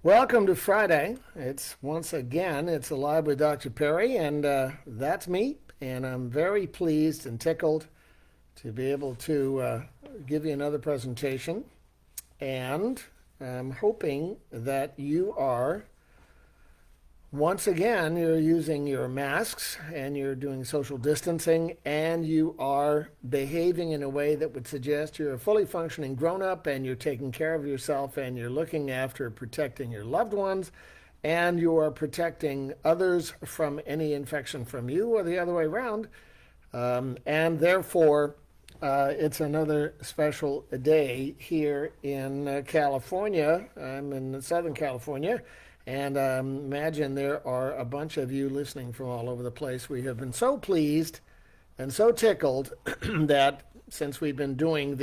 Welcome to Friday. It's Alive with Dr. Perry, and that's me. And I'm very pleased and tickled to be able to give you another presentation. And I'm hoping that once again, you're using your masks and you're doing social distancing and you are behaving in a way that would suggest you're a fully functioning grown up and you're taking care of yourself and you're looking after protecting your loved ones and you are protecting others from any infection from you or the other way around. And therefore, it's another special day here in California. I'm in Southern California. And imagine there are a bunch of you listening from all over the place. We have been so pleased and so tickled that since we've been doing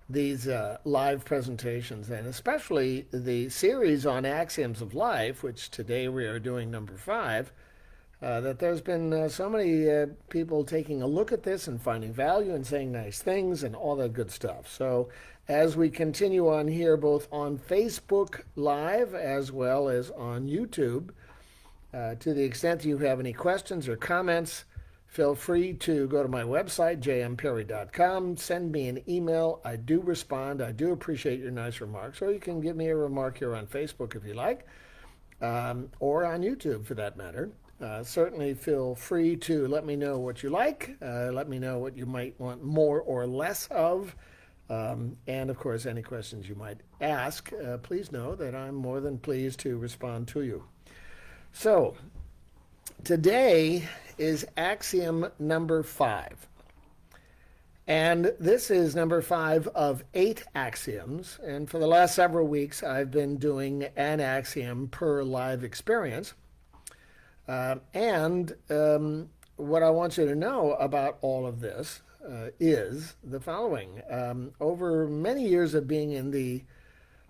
these live presentations, and especially the series on Axioms of Life, which today we are doing number 5, that there's been so many people taking a look at this and finding value and saying nice things and all that good stuff. So as we continue on here, both on Facebook Live as well as on YouTube, to the extent that you have any questions or comments, feel free to go to my website, jmperry.com, send me an email. I do respond. I do appreciate your nice remarks. Or you can give me a remark here on Facebook if you like, or on YouTube for that matter. Certainly feel free to let me know what you like. Let me know what you might want more or less of. And of course, any questions you might ask, please know that I'm more than pleased to respond to you. So, today is axiom number 5. And this is number 5 of 8 axioms. And for the last several weeks, I've been doing an axiom per live experience. And what I want you to know about all of this is the following. Over many years of being in the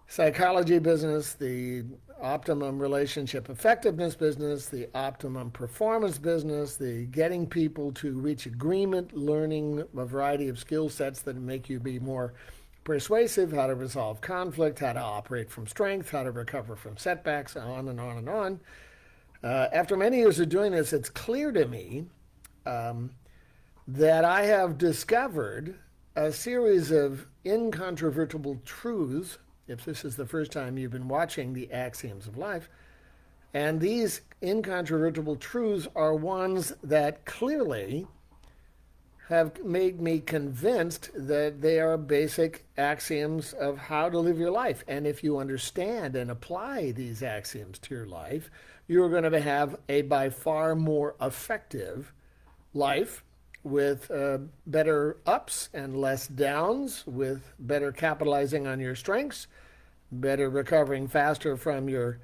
psychology business, the optimum relationship effectiveness business, the optimum performance business, the getting people to reach agreement, learning a variety of skill sets that make you be more persuasive, how to resolve conflict, how to operate from strength, how to recover from setbacks, on and on and on. After many years of doing this, it's clear to me that I have discovered a series of incontrovertible truths, if this is the first time you've been watching the Axioms of Life, and these incontrovertible truths are ones that clearly have made me convinced that they are basic axioms of how to live your life. And if you understand and apply these axioms to your life, you're going to have a by far more effective life with better ups and less downs, with better capitalizing on your strengths, better recovering faster from your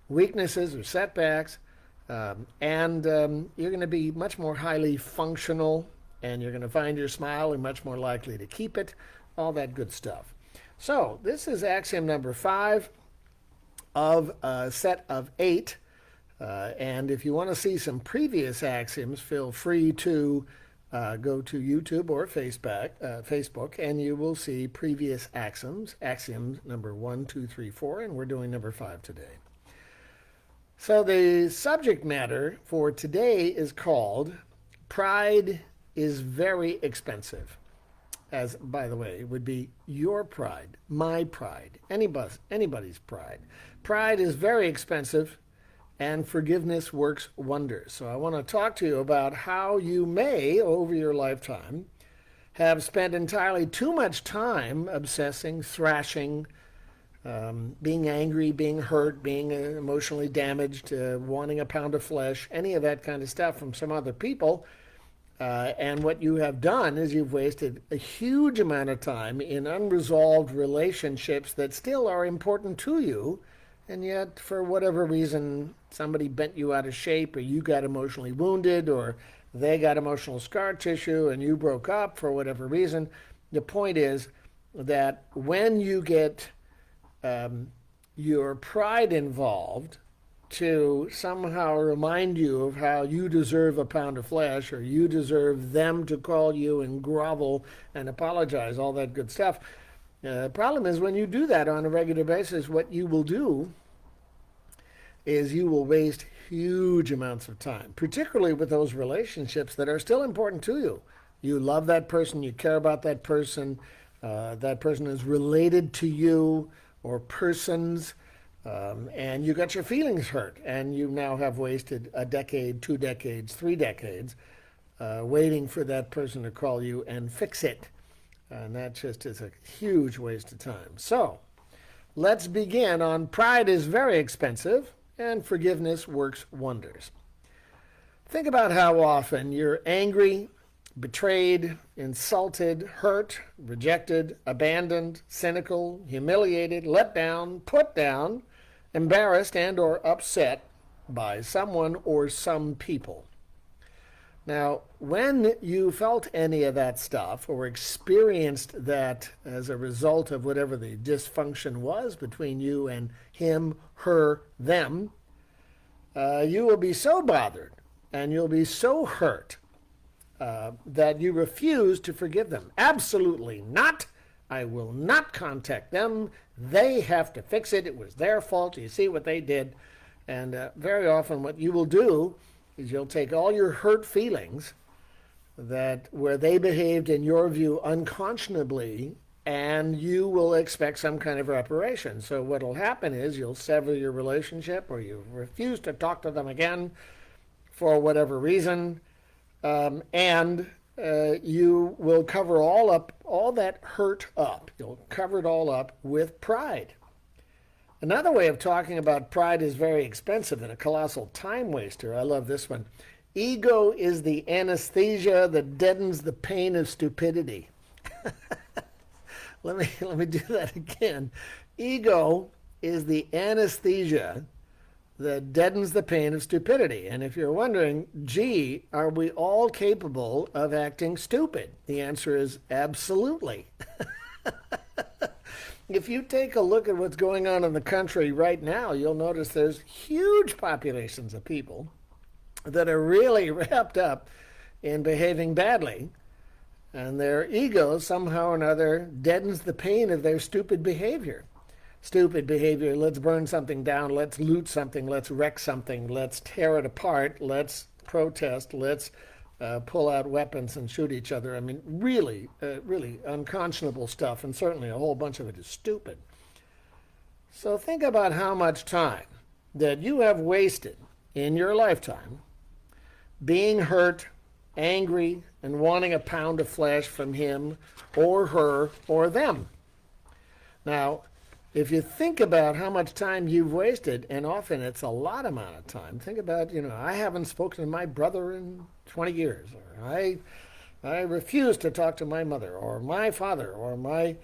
weaknesses or setbacks, and you're going to be much more highly functional, and you're going to find your smile and much more likely to keep it, all that good stuff. So this is axiom number 5 of a set of 8. And if you want to see some previous axioms, feel free to go to YouTube or Facebook, and you will see previous axioms number 1, 2, 3, 4, and we're doing number 5 today. So the subject matter for today is called Pride is Very Expensive. As, by the way, it would be your pride, my pride, anybody's pride. Pride is very expensive, and forgiveness works wonders. So I want to talk to you about how you may, over your lifetime, have spent entirely too much time obsessing, thrashing, being angry, being hurt, being emotionally damaged, wanting a pound of flesh, any of that kind of stuff from some other people. And what you have done is you've wasted a huge amount of time in unresolved relationships that still are important to you, and yet for whatever reason somebody bent you out of shape, or you got emotionally wounded, or they got emotional scar tissue and you broke up for whatever reason. The point is that when you get your pride involved to somehow remind you of how you deserve a pound of flesh, or you deserve them to call you and grovel and apologize, all that good stuff. The problem is when you do that on a regular basis, what you will do is you will waste huge amounts of time, particularly with those relationships that are still important to you. You love that person, you care about that person is related to you or persons, and you got your feelings hurt, and you now have wasted a decade, 2 decades, 3 decades waiting for that person to call you and fix it. And that just is a huge waste of time. So let's begin on pride is very expensive and forgiveness works wonders. Think about how often you're angry, betrayed, insulted, hurt, rejected, abandoned, cynical, humiliated, let down, put down, embarrassed, and or upset by someone or some people. Now, when you felt any of that stuff or experienced that as a result of whatever the dysfunction was between you and him, her, them, you will be so bothered and you'll be so hurt that you refuse to forgive them. Absolutely not. I will not contact them. They have to fix it. It was their fault. You see what they did. And very often what you will do is you'll take all your hurt feelings that where they behaved in your view unconscionably, and you will expect some kind of reparation. So what will happen is you'll sever your relationship or you refuse to talk to them again for whatever reason, and you will cover all that hurt up. You'll cover it all up with pride. Another way of talking about pride is very expensive and a colossal time waster. I love this one. Ego is the anesthesia that deadens the pain of stupidity. Let me do that again. Ego is the anesthesia that deadens the pain of stupidity. And if you're wondering, gee, are we all capable of acting stupid? The answer is absolutely. If you take a look at what's going on in the country right now, you'll notice there's huge populations of people that are really wrapped up in behaving badly, and their ego somehow or another deadens the pain of their stupid behavior. Stupid behavior, let's burn something down, let's loot something, let's wreck something, let's tear it apart, let's protest, let's pull out weapons and shoot each other. I mean, really, really unconscionable stuff, and certainly a whole bunch of it is stupid. So think about how much time that you have wasted in your lifetime being hurt, angry, and wanting a pound of flesh from him or her or them. Now, if you think about how much time you've wasted, and often it's a lot amount of time, think about, I haven't spoken to my brother in 20 years, or I refuse to talk to my mother, or my father, or my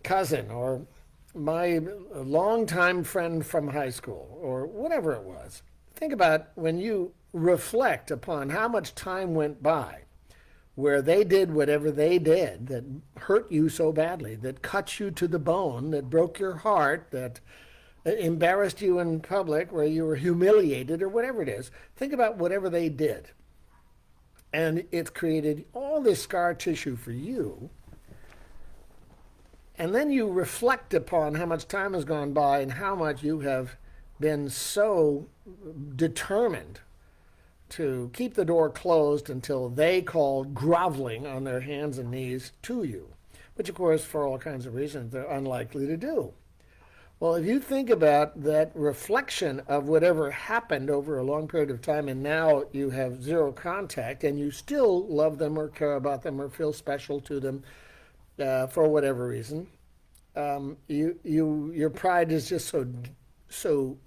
cousin, or my longtime friend from high school, or whatever it was. Think about when you reflect upon how much time went by where they did whatever they did that hurt you so badly, that cut you to the bone, that broke your heart, that embarrassed you in public, where you were humiliated, or whatever it is. Think about whatever they did. And it's created all this scar tissue for you. And then you reflect upon how much time has gone by and how much you have been so determined to keep the door closed until they call groveling on their hands and knees to you, which, of course, for all kinds of reasons, they're unlikely to do. Well, if you think about that reflection of whatever happened over a long period of time, and now you have zero contact, and you still love them or care about them or feel special to them for whatever reason, your pride is just so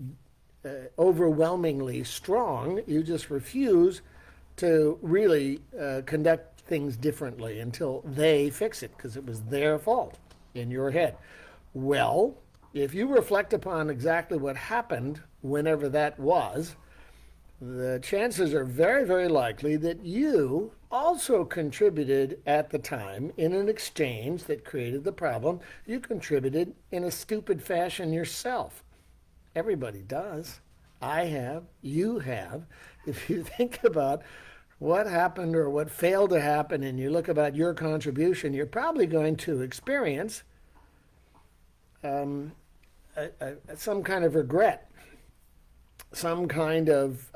overwhelmingly strong, you just refuse to really conduct things differently until they fix it, because it was their fault in your head. Well, if you reflect upon exactly what happened whenever that was, the chances are very, very likely that you also contributed at the time in an exchange that created the problem. You contributed in a stupid fashion yourself. Everybody does. I have. You have. If you think about what happened or what failed to happen and you look about your contribution, you're probably going to experience some kind of regret. some kind of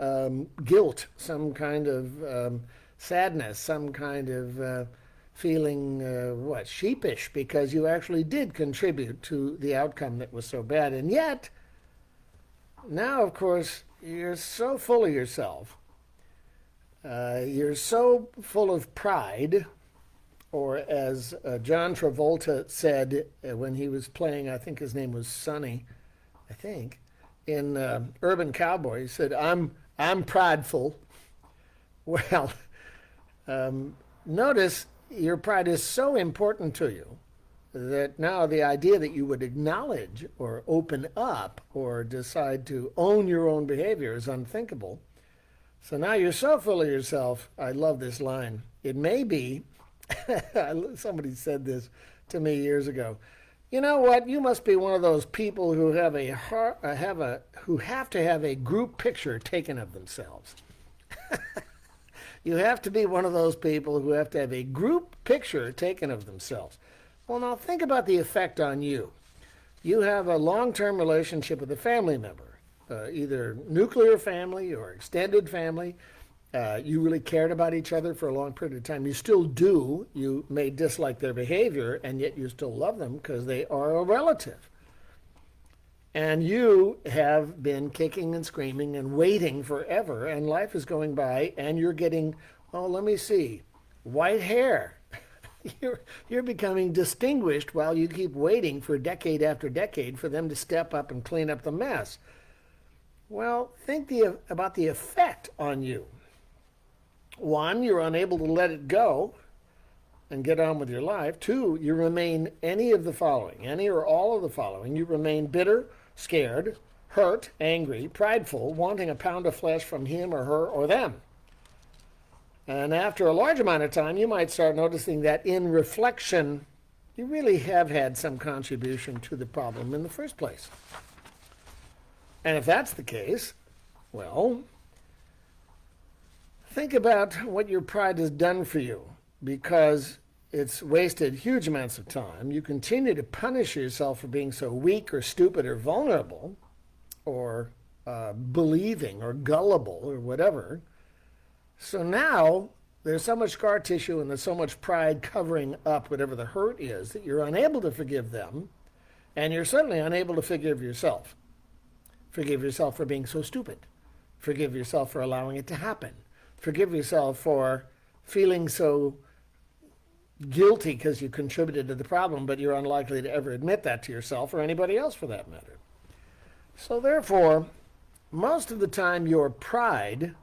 guilt, some kind of sadness, some kind of feeling, sheepish, because you actually did contribute to the outcome that was so bad. And yet, now, of course, you're so full of yourself. You're so full of pride, or as John Travolta said when he was playing, I think his name was Sonny, I think, in Urban Cowboy, he said, I'm prideful. Well, notice your pride is so important to you that now the idea that you would acknowledge or open up or decide to own your own behavior is unthinkable. So now you're so full of yourself. I love this line. It may be, somebody said this to me years ago. You know what? You must be one of those people who have to have a group picture taken of themselves. You have to be one of those people who have to have a group picture taken of themselves. Well, now think about the effect on you. You have a long-term relationship with a family member. Either nuclear family or extended family. You really cared about each other for a long period of time. You still do. You may dislike their behavior, and yet you still love them because they are a relative. And you have been kicking and screaming and waiting forever, and life is going by, and you're getting, let me see, white hair. You're becoming distinguished while you keep waiting for decade after decade for them to step up and clean up the mess. Well, think about the effect on you. One, you're unable to let it go and get on with your life. Two, you remain any of the following, any or all of the following. You remain bitter, scared, hurt, angry, prideful, wanting a pound of flesh from him or her or them. And after a large amount of time, you might start noticing that in reflection, you really have had some contribution to the problem in the first place. And if that's the case, well, think about what your pride has done for you, because it's wasted huge amounts of time. You continue to punish yourself for being so weak or stupid or vulnerable or believing or gullible or whatever. So now there's so much scar tissue and there's so much pride covering up whatever the hurt is that you're unable to forgive them, and you're certainly unable to forgive yourself. Forgive yourself for being so stupid. Forgive yourself for allowing it to happen. Forgive yourself for feeling so guilty because you contributed to the problem, but you're unlikely to ever admit that to yourself or anybody else for that matter. So therefore, most of the time your pride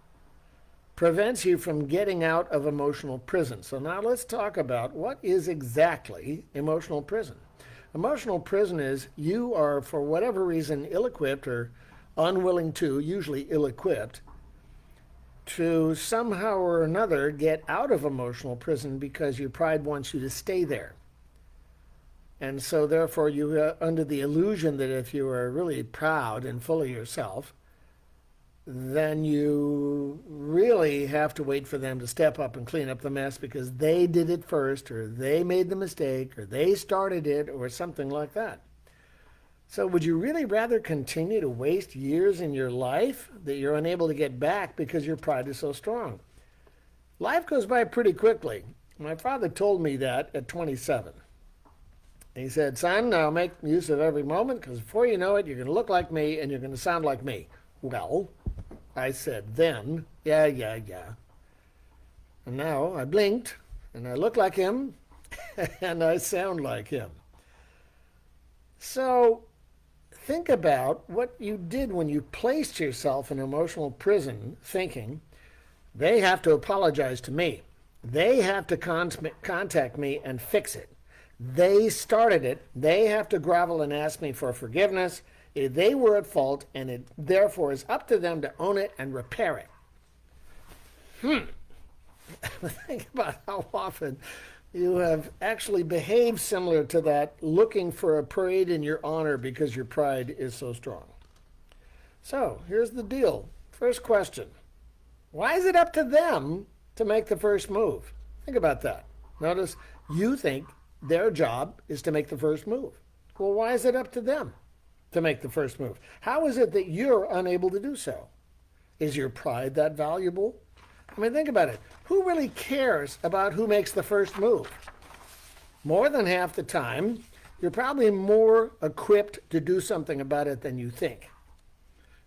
prevents you from getting out of emotional prison. So now let's talk about what is exactly emotional prison. Emotional prison is you are, for whatever reason, ill-equipped or unwilling to, usually ill-equipped, to somehow or another get out of emotional prison because your pride wants you to stay there. And so therefore you are under the illusion that if you are really proud and full of yourself, then you really have to wait for them to step up and clean up the mess because they did it first, or they made the mistake, or they started it, or something like that. So would you really rather continue to waste years in your life that you're unable to get back because your pride is so strong? Life goes by pretty quickly. My father told me that at 27. He said, son, now make use of every moment because before you know it, you're going to look like me and you're going to sound like me. Well, I said then, yeah. And now I blinked, and I look like him, and I sound like him. So think about what you did when you placed yourself in emotional prison thinking, they have to apologize to me. They have to contact me and fix it. They started it. They have to grovel and ask me for forgiveness. They were at fault, and it therefore is up to them to own it and repair it. Think about how often you have actually behaved similar to that, looking for a parade in your honor because your pride is so strong. So here's the deal. First question. Why is it up to them to make the first move? Think about that. Notice you think their job is to make the first move. Well, why is it up to them? to make the first move? How is it that you're unable to do so? Is your pride that valuable? I mean, think about it. Who really cares about who makes the first move? More than half the time, you're probably more equipped to do something about it than you think.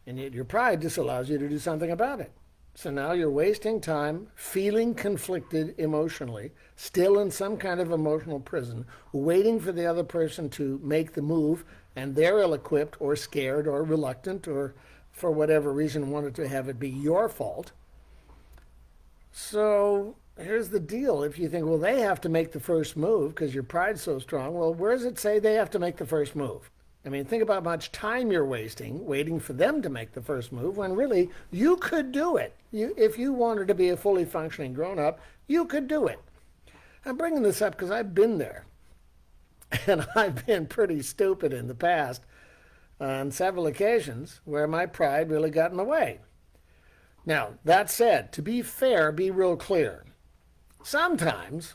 And yet your pride disallows you to do something about it. So now you're wasting time, feeling conflicted emotionally, still in some kind of emotional prison, waiting for the other person to make the move, and they're ill-equipped or scared or reluctant or for whatever reason wanted to have it be your fault. So here's the deal. If you think, well, they have to make the first move because your pride's so strong, well, where does it say they have to make the first move? I mean, think about how much time you're wasting waiting for them to make the first move when really you could do it. If you wanted to be a fully functioning grown-up, you could do it. I'm bringing this up because I've been there. And I've been pretty stupid in the past on several occasions where my pride really got in the way. Now, that said, to be fair, be real clear. Sometimes,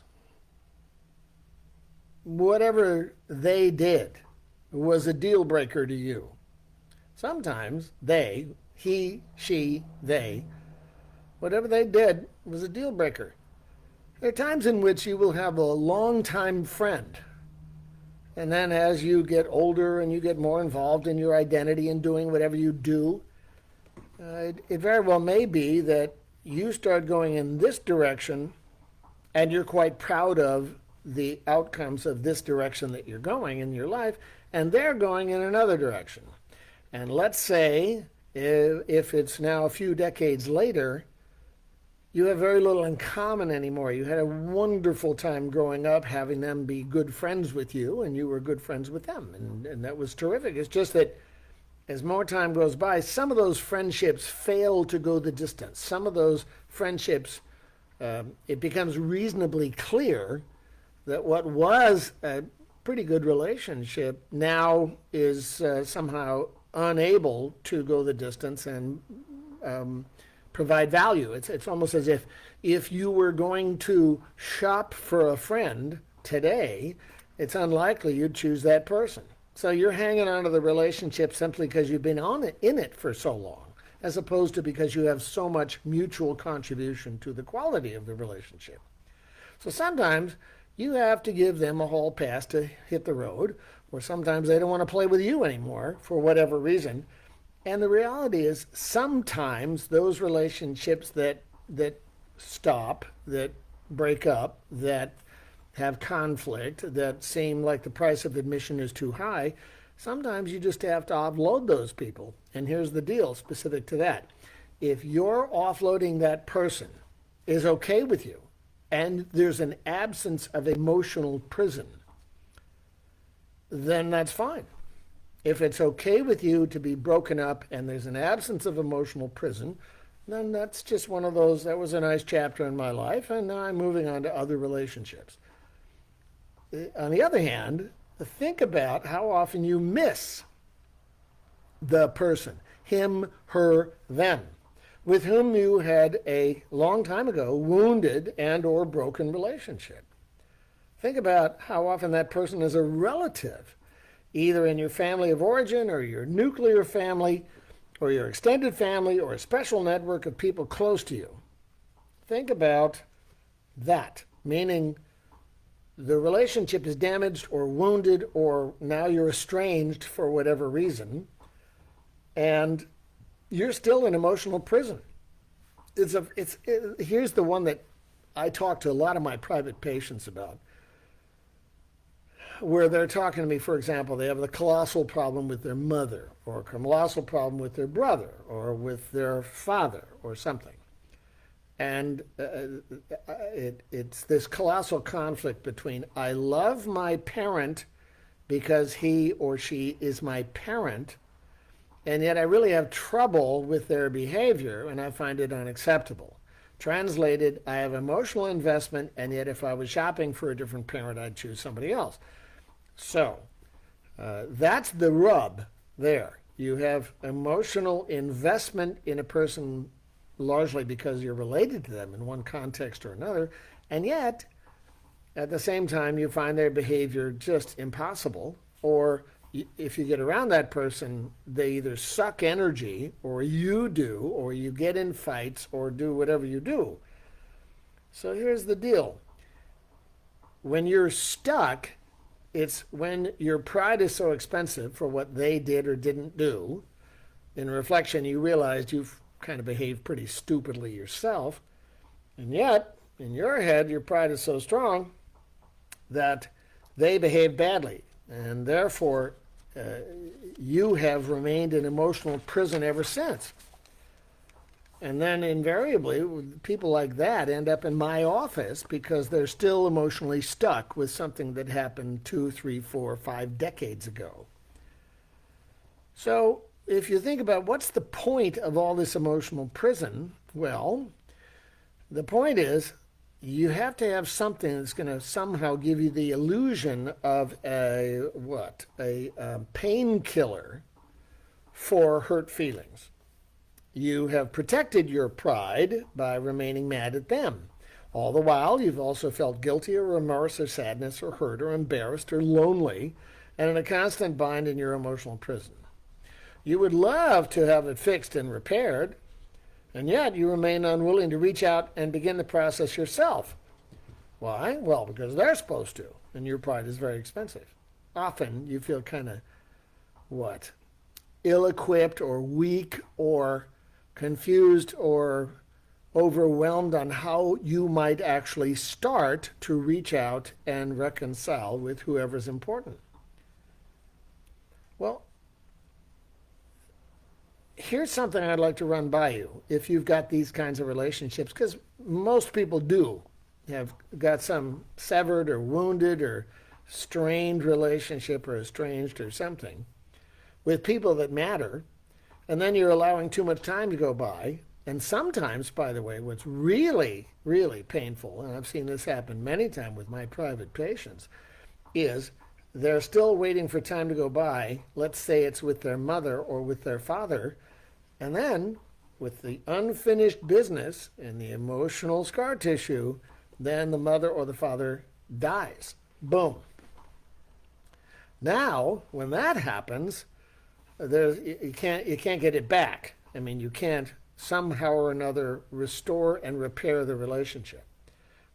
whatever they did was a deal breaker to you. Sometimes they, he, she, they, whatever they did was a deal breaker. There are times in which you will have a longtime friend, and then as you get older and you get more involved in your identity and doing whatever you do, it very well may be that you start going in this direction and you're quite proud of the outcomes of this direction that you're going in your life, and they're going in another direction. And let's say if it's now a few decades later, you have very little in common anymore. You had a wonderful time growing up having them be good friends with you, and you were good friends with them, and that was terrific. It's just that as more time goes by, some of those friendships fail to go the distance. Some of those friendships, it becomes reasonably clear that what was a pretty good relationship now is somehow unable to go the distance and provide value. It's almost as if you were going to shop for a friend today, it's unlikely you'd choose that person. So you're hanging on to the relationship simply because you've been in it for so long, as opposed to because you have so much mutual contribution to the quality of the relationship. So sometimes you have to give them a hall pass to hit the road, or sometimes they don't want to play with you anymore for whatever reason. And the reality is sometimes those relationships that stop, that break up, that have conflict, that seem like the price of admission is too high, sometimes you just have to offload those people. And here's the deal specific to that. If your offloading that person is okay with you, and there's an absence of emotional prison, then that's fine. If it's okay with you to be broken up and there's an absence of emotional prison, then that's just one of those, that was a nice chapter in my life, and now I'm moving on to other relationships. On the other hand, think about how often you miss the person, him, her, them, with whom you had a long time ago wounded and or broken relationship. Think about how often that person is a relative, either in your family of origin or your nuclear family or your extended family or a special network of people close to you. Think about that, meaning the relationship is damaged or wounded, or now you're estranged for whatever reason, and you're still in emotional prison. Here's the one that I talk to a lot of my private patients about, where they're talking to me, for example, they have the colossal problem with their mother, or a colossal problem with their brother, or with their father, or something. And it's this colossal conflict between, I love my parent because he or she is my parent, and yet I really have trouble with their behavior, and I find it unacceptable. Translated, I have emotional investment, and yet if I was shopping for a different parent, I'd choose somebody else. So that's the rub there. You have emotional investment in a person largely because you're related to them in one context or another, and yet at the same time you find their behavior just impossible, or if you get around that person, they either suck energy, or you do, or you get in fights, or do whatever you do. So here's the deal. When you're stuck, it's when your pride is so expensive for what they did or didn't do. In reflection, you realized you've kind of behaved pretty stupidly yourself. And yet, in your head, your pride is so strong that they behaved badly. And therefore, you have remained in emotional prison ever since. And then invariably, people like that end up in my office because they're still emotionally stuck with something that happened 2, 3, 4, 5 decades ago. So if you think about what's the point of all this emotional prison, well, the point is you have to have something that's going to somehow give you the illusion of a painkiller for hurt feelings. You have protected your pride by remaining mad at them. All the while, you've also felt guilty or remorse or sadness or hurt or embarrassed or lonely and in a constant bind in your emotional prison. You would love to have it fixed and repaired, and yet you remain unwilling to reach out and begin the process yourself. Why? Well, because they're supposed to, and your pride is very expensive. Often you feel kind of, ill-equipped or weak or confused or overwhelmed on how you might actually start to reach out and reconcile with whoever's important. Well, here's something I'd like to run by you if you've got these kinds of relationships, because most people do have got some severed or wounded or strained relationship or estranged or something with people that matter, and then you're allowing too much time to go by. And sometimes, by the way, what's really, really painful, and I've seen this happen many times with my private patients, is they're still waiting for time to go by. Let's say it's with their mother or with their father, and then with the unfinished business and the emotional scar tissue, then the mother or the father dies. Boom. Now, when that happens, you can't get it back. I mean, you can't somehow or another restore and repair the relationship,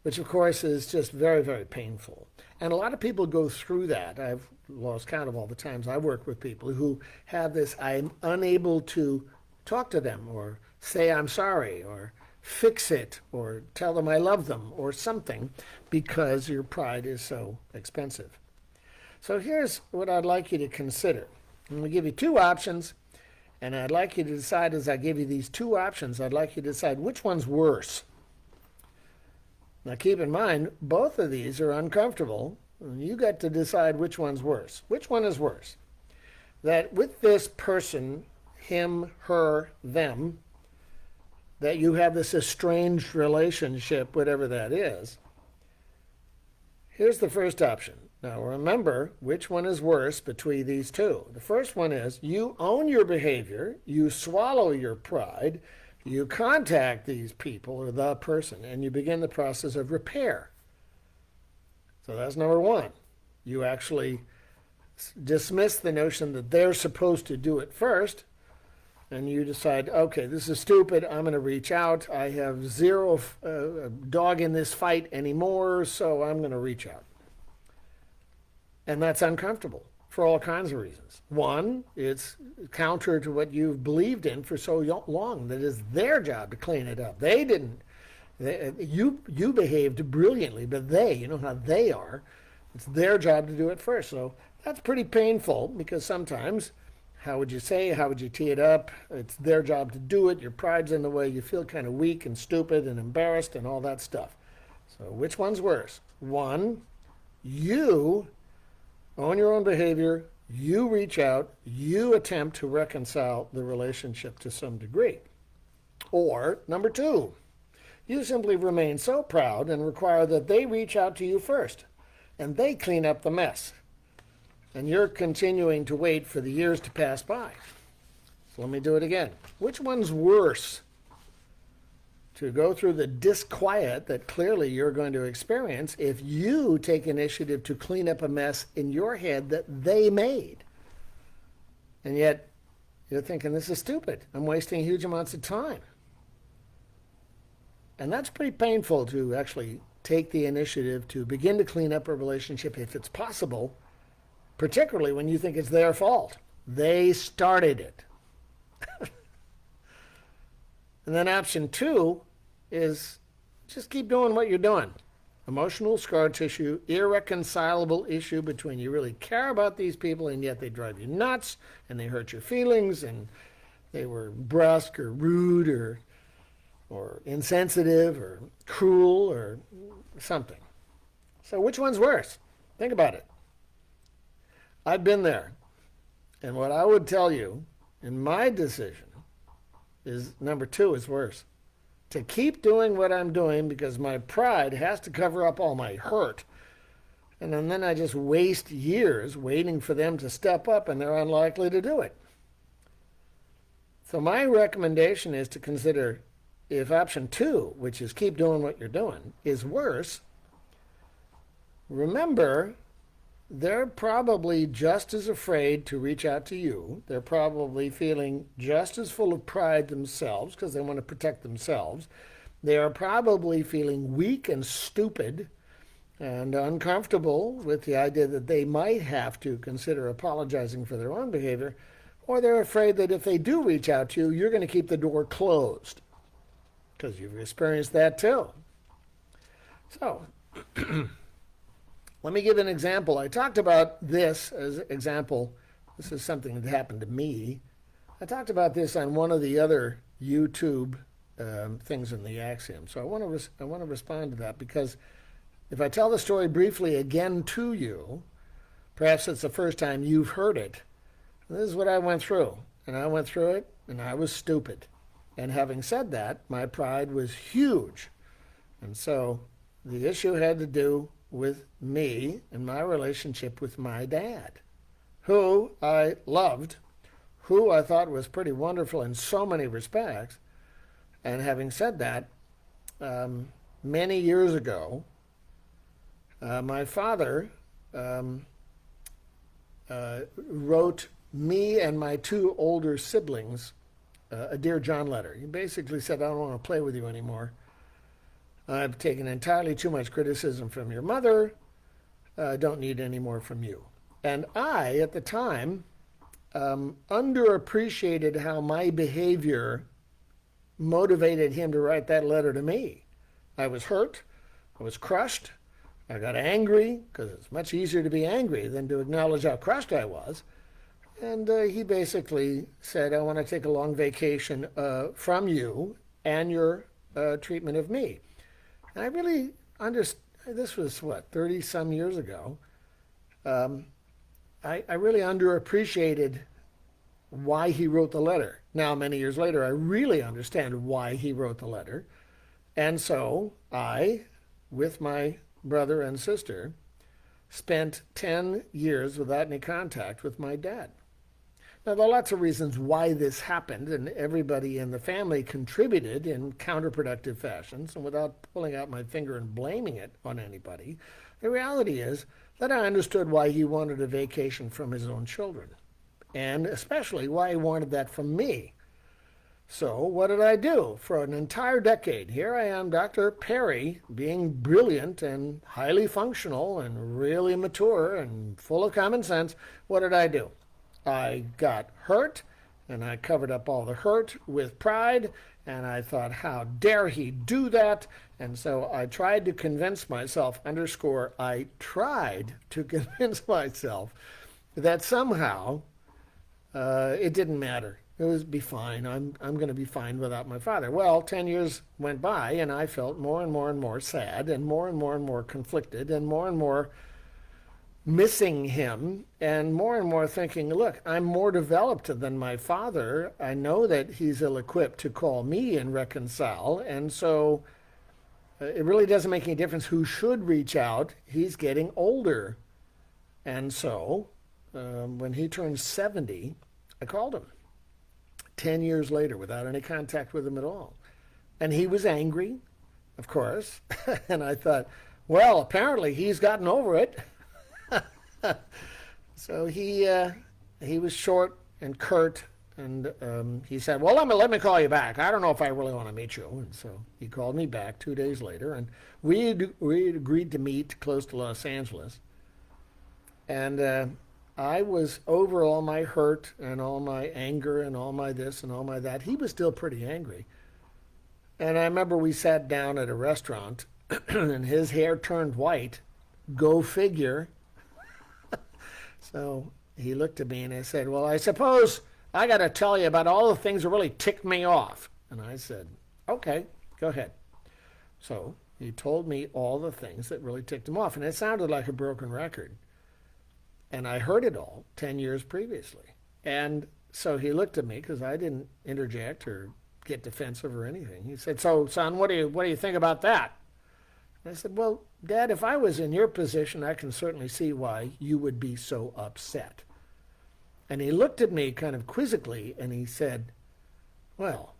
which of course is just very, very painful. And a lot of people go through that. I've lost count of all the times I work with people who have this, I'm unable to talk to them or say I'm sorry or fix it or tell them I love them or something because your pride is so expensive. So here's what I'd like you to consider. I'm going to give you two options, and I'd like you to decide, as I give you these two options, I'd like you to decide which one's worse. Now keep in mind, both of these are uncomfortable, and you got to decide which one's worse. Which one is worse? That with this person, him, her, them, that you have this estranged relationship, whatever that is. Here's the first option. Now remember, which one is worse between these two? The first one is you own your behavior, you swallow your pride, you contact these people or the person, and you begin the process of repair. So that's number one. You actually dismiss the notion that they're supposed to do it first, and you decide, okay, this is stupid, I'm going to reach out, I have zero dog in this fight anymore, so I'm going to reach out. And that's uncomfortable for all kinds of reasons. One, it's counter to what you've believed in for so long, that it's their job to clean it up. They didn't. You behaved brilliantly, but you know how they are. It's their job to do it first. So that's pretty painful because sometimes, how would you tee it up? It's their job to do it. Your pride's in the way. You feel kind of weak and stupid and embarrassed and all that stuff. So which one's worse? One, you own your own behavior, you reach out, you attempt to reconcile the relationship to some degree. Or, number two, you simply remain so proud and require that they reach out to you first, and they clean up the mess. And you're continuing to wait for the years to pass by. So let me do it again. Which one's worse? To go through the disquiet that clearly you're going to experience if you take initiative to clean up a mess in your head that they made. And yet you're thinking, this is stupid. I'm wasting huge amounts of time. And that's pretty painful to actually take the initiative to begin to clean up a relationship if it's possible, particularly when you think it's their fault. They started it. And then option 2 is just keep doing what you're doing. Emotional scar tissue, irreconcilable issue between you really care about these people and yet they drive you nuts and they hurt your feelings and they were brusque or rude or insensitive or cruel or something. So which one's worse? Think about it. I've been there. And what I would tell you in my decision is number 2 is worse. To keep doing what I'm doing because my pride has to cover up all my hurt. And then I just waste years waiting for them to step up and they're unlikely to do it. So my recommendation is to consider if option 2, which is keep doing what you're doing, is worse, remember they're probably just as afraid to reach out to you. They're probably feeling just as full of pride themselves because they want to protect themselves. They are probably feeling weak and stupid and uncomfortable with the idea that they might have to consider apologizing for their own behavior, or they're afraid that if they do reach out to you, you're going to keep the door closed because you've experienced that too. So, let me give an example. I talked about this as an example. This is something that happened to me. I talked about this on one of the other YouTube things in the Axioms. So I want to respond to that because if I tell the story briefly again to you, perhaps it's the first time you've heard it. This is what I went through. And I went through it, and I was stupid. And having said that, my pride was huge. And so the issue had to do with me and my relationship with my dad, who I loved, who I thought was pretty wonderful in so many respects. And having said that, many years ago, my father wrote me and my 2 older siblings a Dear John letter. He basically said, I don't want to play with you anymore. I've taken entirely too much criticism from your mother. I don't need any more from you. And I, at the time, underappreciated how my behavior motivated him to write that letter to me. I was hurt. I was crushed. I got angry because it's much easier to be angry than to acknowledge how crushed I was. And he basically said, I want to take a long vacation from you and your treatment of me. And I really understood, this was what, 30 some years ago. I really underappreciated why he wrote the letter. Now, many years later, I really understand why he wrote the letter. And so I, with my brother and sister, spent 10 years without any contact with my dad. Now, there are lots of reasons why this happened, and everybody in the family contributed in counterproductive fashions. And without pulling out my finger and blaming it on anybody, the reality is that I understood why he wanted a vacation from his own children, and especially why he wanted that from me. So what did I do? For an entire decade, here I am, Dr. Perry, being brilliant and highly functional and really mature and full of common sense. What did I do? I got hurt, and I covered up all the hurt with pride, and I thought, how dare he do that? And so I tried to convince myself, I tried to convince myself that somehow it didn't matter. It would be fine. I'm going to be fine without my father. Well, 10 years went by, and I felt more and more sad, and more conflicted, and more missing him, and more thinking, look, I'm more developed than my father. I know that he's ill-equipped to call me and reconcile, and so it really doesn't make any difference who should reach out. He's getting older. And so when he turned 70, I called him 10 years later without any contact with him at all. And he was angry, of course, and I thought, well, apparently he's gotten over it. So he was short and curt. And he said, well, let me call you back. I don't know if I really want to meet you. And so he called me back 2 days later, and we agreed to meet close to Los Angeles. And I was over all my hurt and all my anger and all my this and all my that. He was still pretty angry. And I remember we sat down at a restaurant, and his hair turned white. Go figure. So he looked at me and I said, well, I suppose I got to tell you about all the things that really ticked me off. And I said, okay, go ahead. So he told me all the things that really ticked him off. And it sounded like a broken record. And I heard it all 10 years previously. And so he looked at me, because I didn't interject or get defensive or anything. He said, so, son, what do you think about that? And I said, well, Dad, if I was in your position, I can certainly see why you would be so upset. And he looked at me kind of quizzically, and he said, well,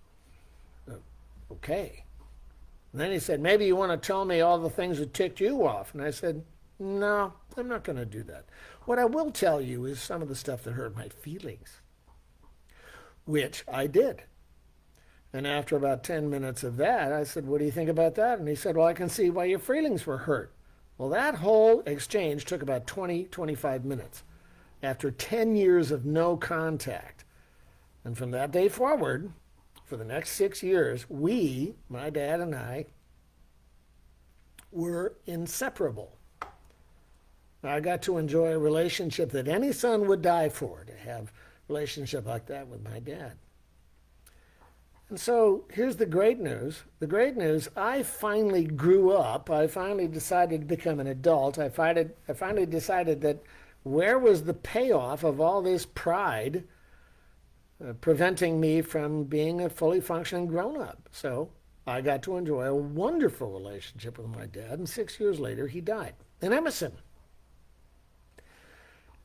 okay. And then he said, maybe you want to tell me all the things that ticked you off. And I said, no, I'm not going to do that. What I will tell you is some of the stuff that hurt my feelings, which I did. And after about 10 minutes of that, I said, what do you think about that? And he said, well, I can see why your feelings were hurt. Well, that whole exchange took about 25 minutes. After 10 years of no contact. And from that day forward, for the next 6 years, we, my dad and I, were inseparable. I got to enjoy a relationship that any son would die for, to have a relationship like that with my dad. And so here's the great news. The great news, I finally grew up. I finally decided to become an adult. I finally decided that where was the payoff of all this pride preventing me from being a fully functioning grown-up? So I got to enjoy a wonderful relationship with my dad, and 6 years later, he died. And Emerson.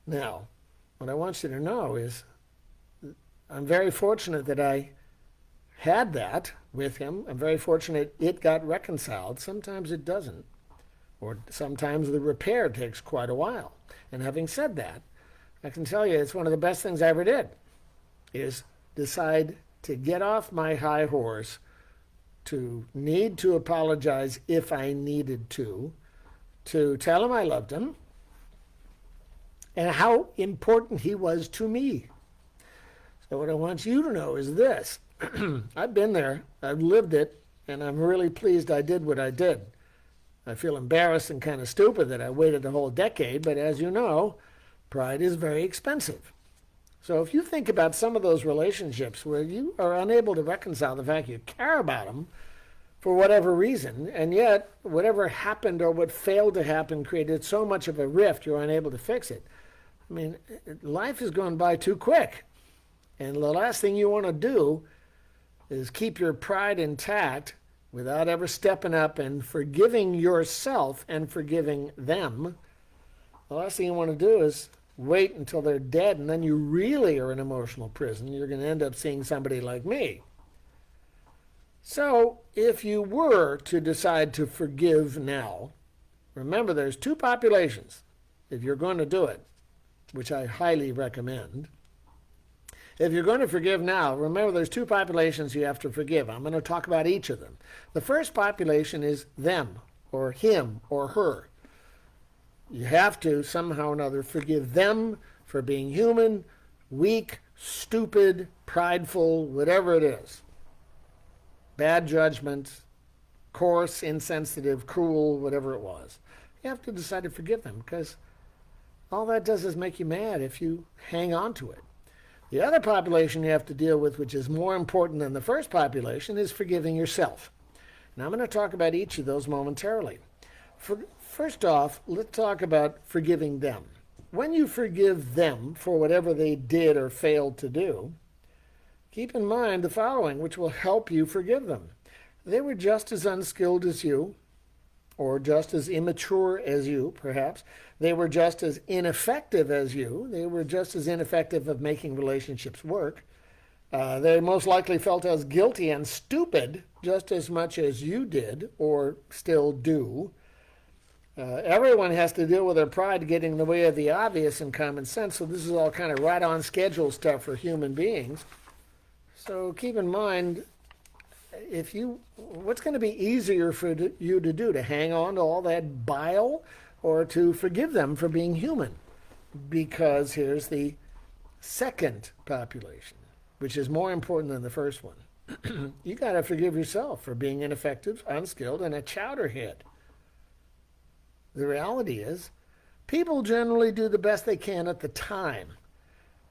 Now, what I want you to know is I'm very fortunate that I had that with him. I'm very fortunate it got reconciled. Sometimes it doesn't. Or sometimes the repair takes quite a while. And having said that, I can tell you it's one of the best things I ever did, is decide to get off my high horse, to need to apologize if I needed to tell him I loved him, and how important he was to me. So what I want you to know is this. I've been there, I've lived it, and I'm really pleased I did what I did. I feel embarrassed and kind of stupid that I waited a whole decade, but as you know, pride is very expensive. So if you think about some of those relationships where you are unable to reconcile the fact you care about them for whatever reason, and yet whatever happened or what failed to happen created so much of a rift you're unable to fix it. I mean, life is going by too quick. And the last thing you want to do is keep your pride intact without ever stepping up and forgiving yourself and forgiving them. The last thing you want to do is wait until they're dead, and then you really are in emotional prison. You're going to end up seeing somebody like me. So if you were to decide to forgive now, remember there's two populations if you're going to do it, which I highly recommend. If you're going to forgive now, remember there's two populations you have to forgive. I'm going to talk about each of them. The first population is them, or him, or her. You have to somehow or another forgive them for being human, weak, stupid, prideful, whatever it is. Bad judgment, coarse, insensitive, cruel, whatever it was. You have to decide to forgive them, because all that does is make you mad if you hang on to it. The other population you have to deal with, which is more important than the first population, is forgiving yourself. Now I'm going to talk about each of those momentarily. First off, let's talk about forgiving them. When you forgive them for whatever they did or failed to do, keep in mind the following, which will help you forgive them. They were just as unskilled as you, or just as immature as you, perhaps. They were just as ineffective as you. They were just as ineffective of making relationships work. They most likely felt as guilty and stupid just as much as you did, or still do. Everyone has to deal with their pride getting in the way of the obvious and common sense, so this is all kind of right on schedule stuff for human beings. So keep in mind, what's going to be easier for you to do, to hang on to all that bile or to forgive them for being human? Because here's the second population, which is more important than the first one. You got to forgive yourself for being ineffective, unskilled, and a chowderhead. The reality is, people generally do the best they can at the time.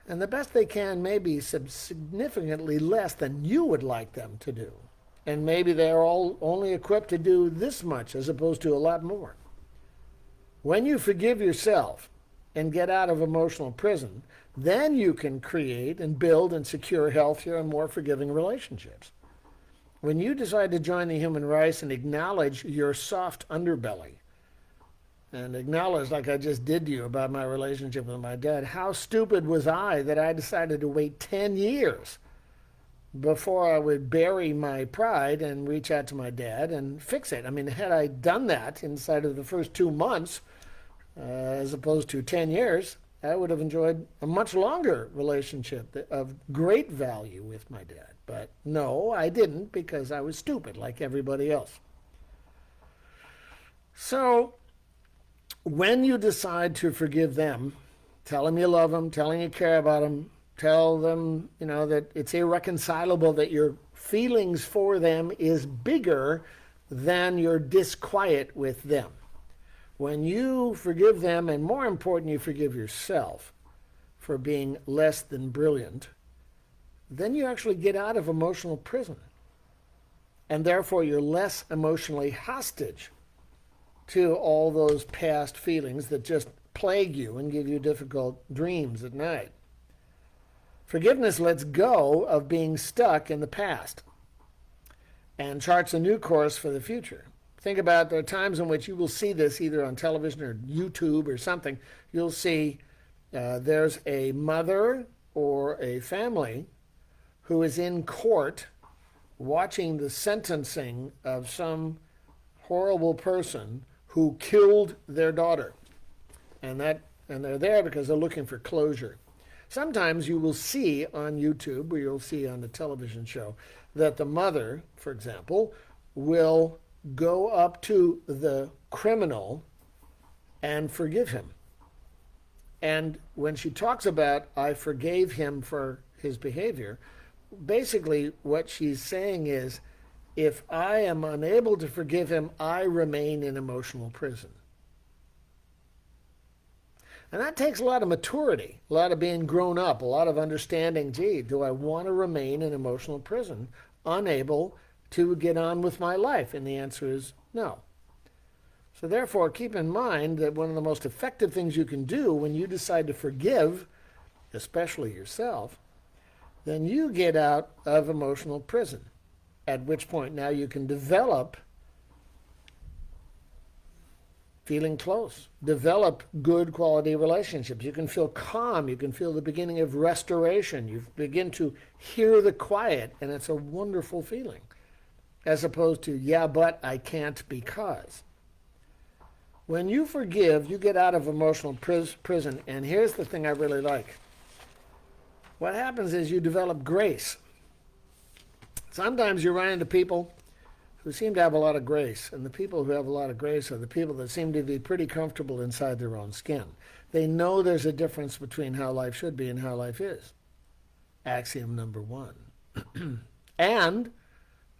And the best they can may be significantly less than you would like them to do. And maybe they're all only equipped to do this much as opposed to a lot more. When you forgive yourself and get out of emotional prison, then you can create and build and secure healthier and more forgiving relationships. When you decide to join the human race and acknowledge your soft underbelly, and acknowledge, like I just did to you about my relationship with my dad, how stupid was I that I decided to wait 10 years before I would bury my pride and reach out to my dad and fix it. I mean, had I done that inside of the first 2 months, as opposed to 10 years, I would have enjoyed a much longer relationship of great value with my dad. But no, I didn't, because I was stupid like everybody else. So when you decide to forgive them, tell them you love them, tell them you care about them, tell them, that it's irreconcilable that your feelings for them is bigger than your disquiet with them. When you forgive them, and more important, you forgive yourself for being less than brilliant, then you actually get out of emotional prison. And therefore, you're less emotionally hostage to all those past feelings that just plague you and give you difficult dreams at night. Forgiveness lets go of being stuck in the past and charts a new course for the future. Think about, there are times in which you will see this either on television or YouTube or something. You'll see there's a mother or a family who is in court watching the sentencing of some horrible person who killed their daughter. And they're there because they're looking for closure. Sometimes you will see on YouTube, or you'll see on the television show, that the mother, for example, will go up to the criminal and forgive him. And when she talks about, I forgave him for his behavior, basically what she's saying is, if I am unable to forgive him, I remain in emotional prison. And that takes a lot of maturity, a lot of being grown up, a lot of understanding, gee, do I want to remain in emotional prison, unable to get on with my life? And the answer is no. So therefore, keep in mind that one of the most effective things you can do when you decide to forgive, especially yourself, then you get out of emotional prison. At which point now you can develop feeling close, develop good quality relationships. You can feel calm. You can feel the beginning of restoration. You begin to hear the quiet, and it's a wonderful feeling, as opposed to, yeah, but I can't because. When you forgive, you get out of emotional prison, and here's the thing I really like. What happens is you develop grace. Sometimes you run into people who seem to have a lot of grace, and the people who have a lot of grace are the people that seem to be pretty comfortable inside their own skin. They know there's a difference between how life should be and how life is. Axiom number one. And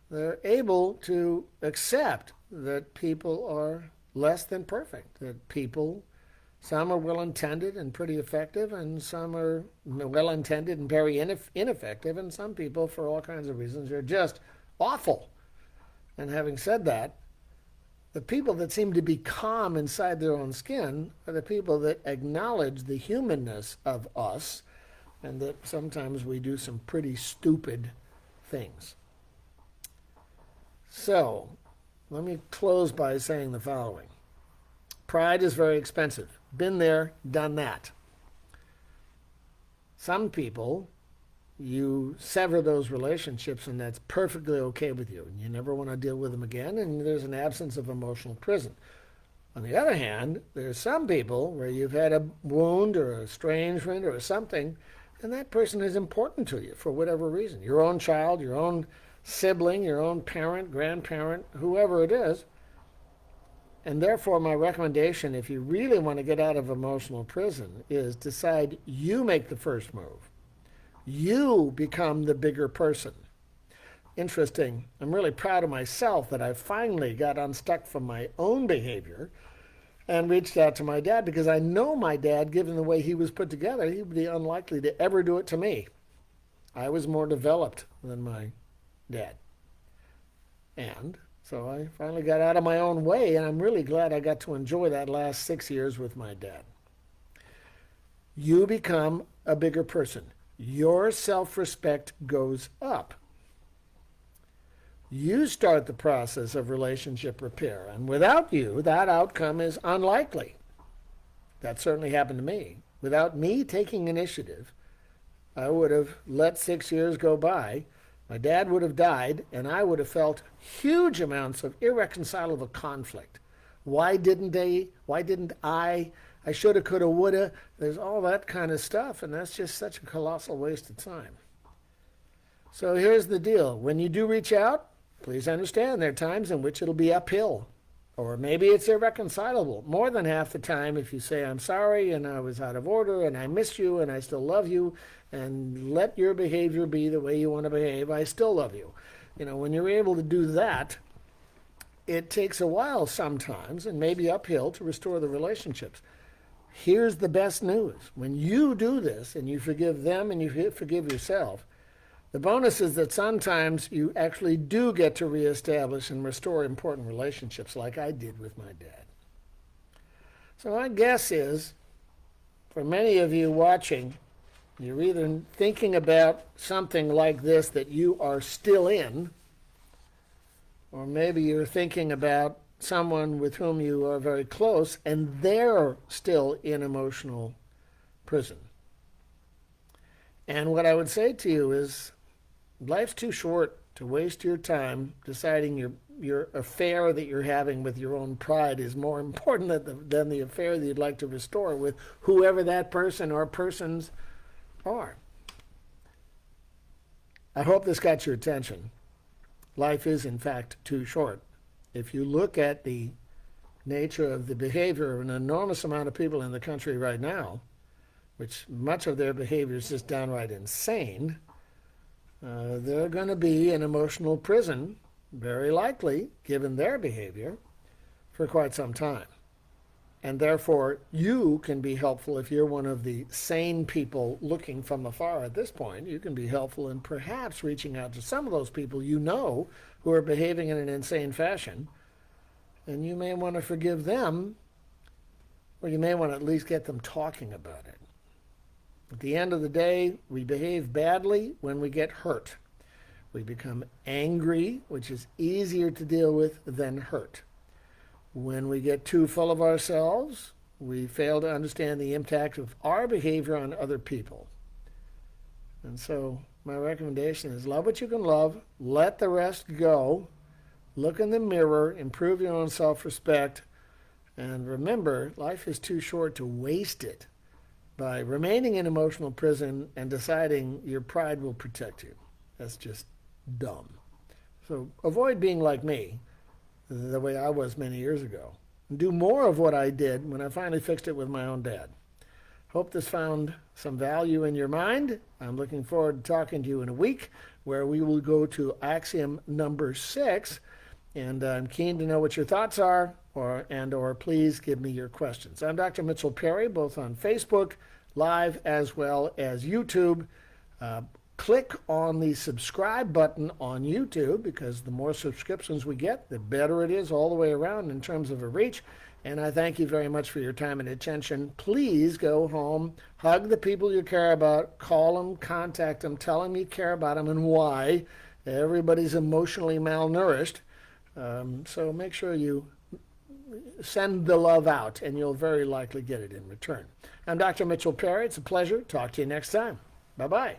they're able to accept that people are less than perfect, that people, some are well-intended and pretty effective, and some are well-intended and very ineffective, and some people, for all kinds of reasons, are just awful. And having said that, the people that seem to be calm inside their own skin are the people that acknowledge the humanness of us, and that sometimes we do some pretty stupid things. So, let me close by saying the following. Pride is very expensive. Been there, done that. Some people, you sever those relationships, and that's perfectly okay with you. And you never want to deal with them again, and there's an absence of emotional prison. On the other hand, there's some people where you've had a wound or a estrangement or something, and that person is important to you for whatever reason. Your own child, your own sibling, your own parent, grandparent, whoever it is. And therefore, my recommendation, if you really want to get out of emotional prison, is decide you make the first move. You become the bigger person. Interesting. I'm really proud of myself that I finally got unstuck from my own behavior and reached out to my dad, because I know my dad, given the way he was put together, he would be unlikely to ever do it to me. I was more developed than my dad. And so I finally got out of my own way, and I'm really glad I got to enjoy that last 6 years with my dad. You become a bigger person. Your self-respect goes up. You start the process of relationship repair, and without you, that outcome is unlikely. That certainly happened to me. Without me taking initiative, I would have let 6 years go by. My dad would have died, and I would have felt huge amounts of irreconcilable conflict. Why didn't I? I shoulda, coulda, woulda. There's all that kind of stuff, and that's just such a colossal waste of time. So here's the deal. When you do reach out, please understand there are times in which it'll be uphill, or maybe it's irreconcilable. More than half the time, if you say, I'm sorry, and I was out of order, and I miss you, and I still love you, and let your behavior be the way you want to behave, I still love you. When you're able to do that, it takes a while sometimes, and maybe uphill, to restore the relationships. Here's the best news. When you do this, and you forgive them, and you forgive yourself, the bonus is that sometimes you actually do get to reestablish and restore important relationships, like I did with my dad. So my guess is, for many of you watching, you're either thinking about something like this that you are still in, or maybe you're thinking about someone with whom you are very close and they're still in emotional prison. And what I would say to you is, life's too short to waste your time deciding your affair that you're having with your own pride is more important than the affair that you'd like to restore with whoever that person or persons are. I hope this got your attention. Life is, in fact, too short. If you look at the nature of the behavior of an enormous amount of people in the country right now, which much of their behavior is just downright insane, they're going to be in emotional prison, very likely, given their behavior, for quite some time. And therefore, you can be helpful if you're one of the sane people looking from afar at this point. You can be helpful in perhaps reaching out to some of those people you know who are behaving in an insane fashion. And you may want to forgive them, or you may want to at least get them talking about it. At the end of the day, we behave badly when we get hurt. We become angry, which is easier to deal with than hurt. When we get too full of ourselves, we fail to understand the impact of our behavior on other people. And so my recommendation is love what you can love, let the rest go, look in the mirror, improve your own self-respect, and remember, life is too short to waste it by remaining in emotional prison and deciding your pride will protect you. That's just dumb. So avoid being like me, the way I was many years ago. And do more of what I did when I finally fixed it with my own dad. Hope this found some value in your mind. I'm looking forward to talking to you in a week, where we will go to axiom number 6. And I'm keen to know what your thoughts are, or please give me your questions. I'm Dr. Mitchell Perry, both on Facebook Live as well as YouTube. Click on the subscribe button on YouTube, because the more subscriptions we get, the better it is all the way around in terms of a reach. And I thank you very much for your time and attention. Please go home, hug the people you care about, call them, contact them, tell them you care about them and why. Everybody's emotionally malnourished. So make sure you send the love out, and you'll very likely get it in return. I'm Dr. Mitchell Perry. It's a pleasure. Talk to you next time. Bye-bye.